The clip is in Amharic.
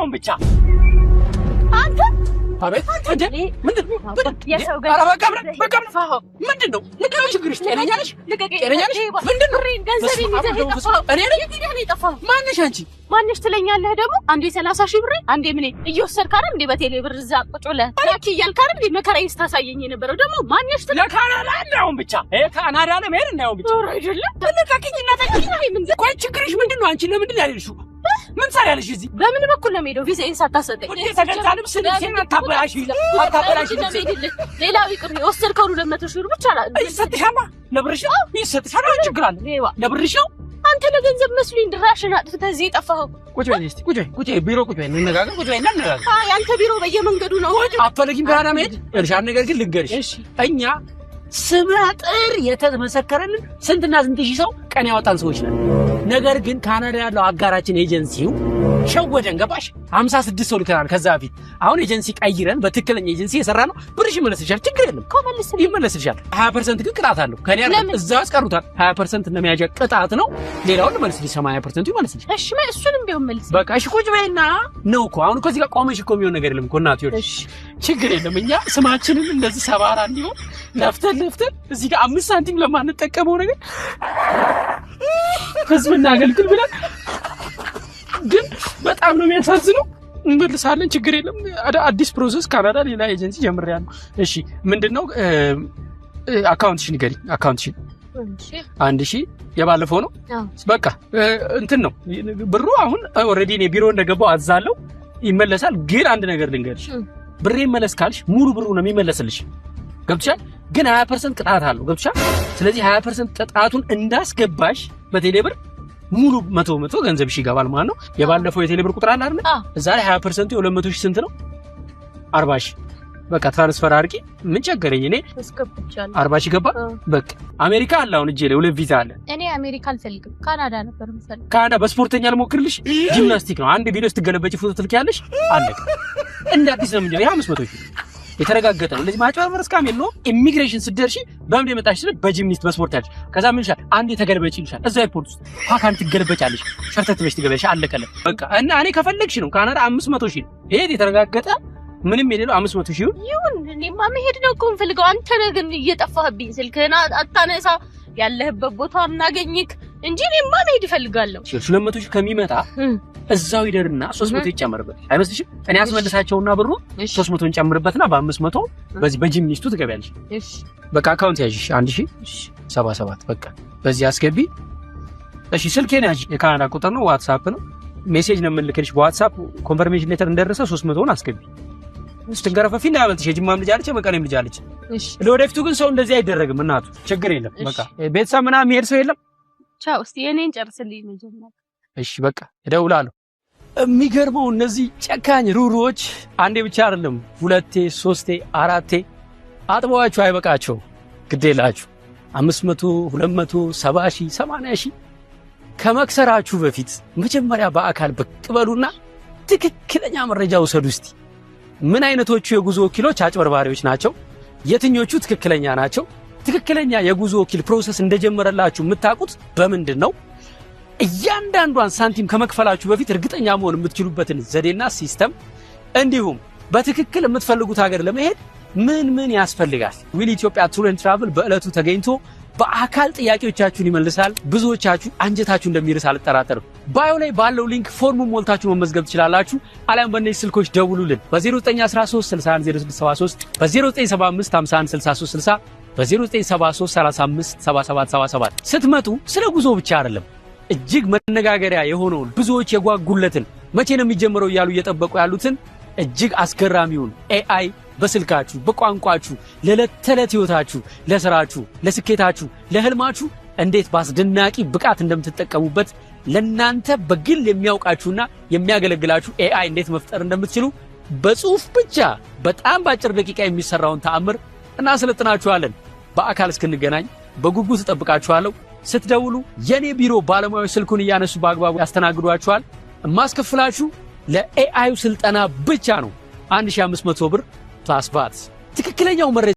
እናየውን ብቻ አንተ አቤት እንዴ ምንድነው የሰው ገንዘብ በቃ ምንድነው ችግርሽ? ጤነኛ ነሽ? ምንድነው ገንዘብ የሚጠፋው? እኔ ነኝ የጠፋው። ማንሽ አንቺ ማንሽ ትለኛለህ ደግሞ? አንዴ 30,000 ብር አንዴ ምን እየወሰድክ አይደል እንዴ በቴሌ ብር እዛ ቁጭ ብለህ ታኪ እያልክ አይደል እንዴ መከራዬን ስታሳየኝ የነበረው? ደግሞ ማንሽ ለካናዳ እናየውን ብቻ ካናዳ ለመሄድ እናየውን ብቻ አይደለም ተለቃቂኝና ታኪኝ ምን ቆይ ችግርሽ ምንድነው? አንቺ ለምንድን ያልሽው? ምን ሰራለሽ እዚህ? በምን በኩል ነው የምሄደው? ቪዛዬን ሳታሰጠኝ ወደ ተገንጣልም ስለዚህ አታበላሽ። ሌላው ይቅር የወሰድከው 200,000 ብር ብቻ ይሰጥሻል። ለብርሽ ይሰጥሻል። ችግር አለ ለብርሽ ነው። አንተ ለገንዘብ መስሎኝ ድራሽን አጥፍተህ እዚህ ጠፋኸው። ቁጭ በይ እስቲ ቁጭ በይ ቢሮ ቁጭ በይ እንነጋገር። ቁጭ በይ እንነጋገር። አይ አንተ ቢሮ በየመንገዱ ነው። አትፈልጊም ካናዳ መሄድ? እርሻን ነገር ግን ልንገርሽ እኛ ስመጥር የተመሰከረልን ስንትና ስንት ሺህ ሰው ቀን ያወጣን ሰዎች ነን። ነገር ግን ካናዳ ያለው አጋራችን ኤጀንሲው ሸወደን። ገባሽ? 56 ሰው ልከናል ከዛ በፊት። አሁን ኤጀንሲ ቀይረን በትክክለኛ ኤጀንሲ የሰራ ነው። ብርሽ ይመለስልሻል። ችግር የለም ይመለስልሻል። 20% ግን ቅጣት አለው። ከኔ እዛው ያስቀሩታል። 20% እንደሚያጀ ቅጣት ነው። ሌላውን መልስልሽ 80% ይመለስልሽ። እሺ እሱንም ቢሆን መልስ በቃ እሺ ቁጭ በይና ነው እኮ አሁን እኮ እዚህ ጋር ቆመሽ እኮ የሚሆን ነገር የለም እኮ እናት ይወድ። ችግር የለም እኛ ስማችንን እንደዚህ ሰባራ እንዲሆን ለፍተን እዚህ ጋር 5 ሳንቲም ለማንጠቀመው ነገር ህዝብ እናገልግል ብለን ግን በጣም ነው የሚያሳዝነው። እንመልሳለን። ችግር የለም። አዲስ ፕሮሰስ ካናዳ ሌላ ኤጀንሲ ጀምሬያለሁ። እሺ ምንድነው አካውንትሽን ንገሪኝ። አካውንትሽን 1000 የባለፈው ነው። በቃ እንትን ነው ብሩ። አሁን ኦሬዲ እኔ ቢሮ እንደገባው አዛለው ይመለሳል። ግን አንድ ነገር ልንገርሽ፣ ብሬ ይመለስ ካልሽ ሙሉ ብሩ ነው የሚመለስልሽ። ገብቶሻል? ግን 20% ቅጣት አለው። ገብቶሻል? ስለዚህ 20% ቅጣቱን እንዳስገባሽ በቴሌ ብር ሙሉ 100 ገንዘብሽ ይገባል ማለት ነው። የባለፈው የቴሌ ብር ቁጥር አለ አይደል? እዛ ላይ 20% የ200,000 ስንት ነው? 40,000 በቃ ትራንስፈር አድርጊ። ምን ቸገረኝ እኔ አስገብቻለሁ። 40,000 ገባ። በቃ አሜሪካ አለ አሁን እጄ ላይ 2 ቪዛ አለ። እኔ አሜሪካ አልፈልግም፣ ካናዳ ነበር የምፈልገው። ካናዳ በስፖርተኛ ልሞክርልሽ። ጂምናስቲክ ነው። አንድ ቪዲዮ ስትገለበጪ ፎቶ ትልኪያለሽ። አለቀ። እንደ አዲስ ነው የምንጀምረው። 500,000 የተረጋገጠ ነው። ለዚህ ማጭበርበር እስካም የለው። ኢሚግሬሽን ስትደርሺ በምን የመጣሽ ስለ በጂምኒስት በስፖርት ያለሽ ከዛ ምን ይሻል አንዴ ተገልበጪ ይልሻል። እዛ ኤርፖርት ውስጥ ፓካን ትገልበጫለሽ። ሸርተት በሽ ትገበያለሽ። አለቀለ በቃ። እና እኔ ከፈለግሽ ነው ካናዳ 500,000 ይሄ የተረጋገጠ ምንም የሌለው 500,000 ይሁን። እኔማ መሄድ ነው እኮ የምፈልገው። አንተ ግን እየጠፋህብኝ ስልክህን አታነሳ። ያለህበት ቦታ እናገኝክ እንጂ እኔማ መሄድ እፈልጋለሁ። 200,000 ከሚመጣ እዛው ይደርና 300 ይጨመርበት አይመስልሽም? እኔ አስመልሳቸውና ብሩ 300 እንጨምርበትና በ500 በዚህ በጂምኒስቱ ትገቢያለሽ። እሺ በቃ አካውንት ያዥሽ 1077 በቃ በዚህ አስገቢ። እሺ ስልኬን ያዥ። የካናዳ ቁጥር ነው፣ ዋትስአፕ ነው። ሜሴጅ ነው የምልክልሽ በዋትስአፕ ኮንፈርሜሽን ሌተር እንደደረሰ 300ን አስገቢ። ስትንገረፈፊ እንዳያመልጥሽ። የጅማም ልጅ አለች፣ የመቀሌም ልጅ አለች። እሺ ለወደፊቱ ግን ሰው እንደዚህ አይደረግም እናቱ። ችግር የለም በቃ ቤተሰብ ምናምን የሚሄድ ሰው የለም። ቻው። እስቲ የኔን ጨርስልኝ መጀመሪያ። እሺ በቃ እደውላለሁ። የሚገርመው እነዚህ ጨካኝ ሩሩዎች አንዴ ብቻ አይደለም 2፣ 3፣ 4 አጥበዋችሁ አይበቃቸው። ግዴላችሁ 500፣ 200፣ 70,000፣ 80,000 ከመክሰራችሁ በፊት መጀመሪያ በአካል ብቅ በሉና ትክክለኛ መረጃ ውሰዱ። እስቲ ምን አይነቶቹ የጉዞ ወኪሎች አጭበርባሪዎች ናቸው? የትኞቹ ትክክለኛ ናቸው? ትክክለኛ የጉዞ ወኪል ፕሮሰስ እንደጀመረላችሁ የምታውቁት በምንድን ነው? እያንዳንዷን ሳንቲም ከመክፈላችሁ በፊት እርግጠኛ መሆን የምትችሉበትን ዘዴና ሲስተም፣ እንዲሁም በትክክል የምትፈልጉት ሀገር ለመሄድ ምን ያስፈልጋል? ዊል ኢትዮጵያ ቱር ኤንድ ትራቭል በእለቱ ተገኝቶ በአካል ጥያቄዎቻችሁን ይመልሳል። ብዙዎቻችሁ አንጀታችሁ እንደሚርስ አልጠራጠርም። ባዮ ላይ ባለው ሊንክ ፎርሙን ሞልታችሁ መመዝገብ ትችላላችሁ። አሊያም በእነዚህ ስልኮች ደውሉልን። በ0913 610673 በ0975 516360 በ0973 35 7777 ስትመጡ ስለ ጉዞ ብቻ አይደለም እጅግ መነጋገሪያ የሆነውን ብዙዎች የጓጉለትን መቼ ነው የሚጀምረው እያሉ እየጠበቁ ያሉትን እጅግ አስገራሚውን ኤአይ በስልካችሁ በቋንቋችሁ ለዕለት ተዕለት ህይወታችሁ፣ ለስራችሁ፣ ለስኬታችሁ፣ ለህልማችሁ እንዴት ባስደናቂ ብቃት እንደምትጠቀሙበት ለናንተ በግል የሚያውቃችሁና የሚያገለግላችሁ ኤአይ እንዴት መፍጠር እንደምትችሉ በጽሁፍ ብቻ በጣም ባጭር ደቂቃ የሚሰራውን ተአምር እናሰለጥናችኋለን። በአካል እስክንገናኝ በጉጉት ተጠብቃችኋለሁ። ስትደውሉ የኔ ቢሮ ባለሙያዎች ስልኩን እያነሱ በአግባቡ ያስተናግዷችኋል። የማስከፍላችሁ ለኤአዩ ስልጠና ብቻ ነው 1500 ብር ፕላስ ቫት። ትክክለኛው መረጃ